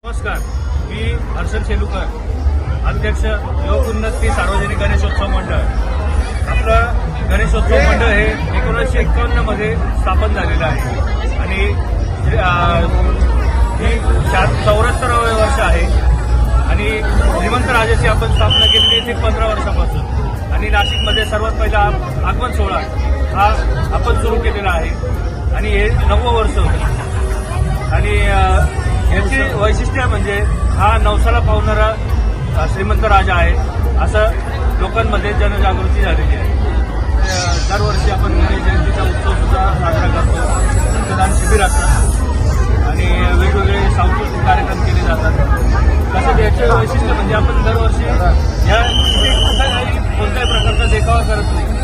नमस्कार, मी हर्षल शेलुकर, अध्यक्ष युवकोन्नती सार्वजनिक गणेशोत्सव मंडळ. आपलं गणेशोत्सव मंडळ हे 1951 मध्ये स्थापन झालेलं आहे आणि ही 74वे वर्ष आहे आणि श्रीमंत राजाची आपण स्थापना केलेली आहे 15 वर्षापासून. आणि नाशिकमध्ये सर्वात पहिला आगमन सोहळा हा आपण सुरू केलेला आहे आणि हे 9वं वर्ष होतं. आणि याची वैशिष्ट्य म्हणजे हा नवसाला पावणारा श्रीमंत राजा आहे असं लोकांमध्ये जनजागृती झालेली आहे. दरवर्षी आपण गणेश जयंतीचा उत्सव सुद्धा साजरा करतो. रक्तदान शिबिर असतात आणि वेगवेगळे सांस्कृतिक कार्यक्रम केले जातात. तसंच याचे वैशिष्ट्य म्हणजे आपण दरवर्षी या कोणत्याही प्रकारचा देखावा करत नाही.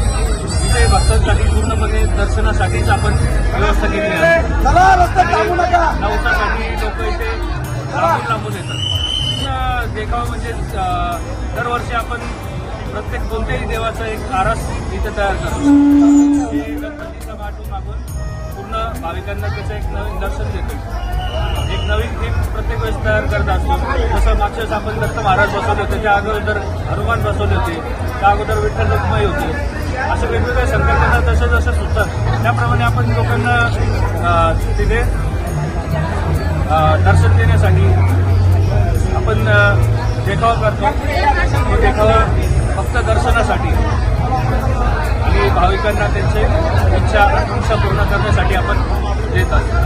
इथे भक्तांसाठी पूर्णपणे दर्शनासाठीच आपण व्यवस्था केली आहे. नवसासाठी लोक इथे लांबून येतात. देखावा म्हणजे दरवर्षी आपण प्रत्येक कोणत्याही देवाचा एक आरास इथे तयार करतो. गणपतीचा माटू मागून पूर्ण भाविकांना त्याचं एक नवीन दर्शन देतो. एक नवीन थीम प्रत्येक वेळेस तयार करत असतो. जसं मागच्या वेळेस आपण दत्त महाराज बसवले होते, त्या अगोदर हनुमान बसवले होते, त्या अगोदर विठ्ठल रखुमाई होती. अशा वेगवेगळ्या संकल्पना जसं जसं सुचतात त्याप्रमाणे आपण लोकांना तिथे दर्शन देण्यासाठी आपण देखावा करतो. तो देखावा फक्त दर्शनासाठी आणि भाविकांना त्यांचे इच्छा आकांक्षा पूर्ण करण्यासाठी आपण देत असतो.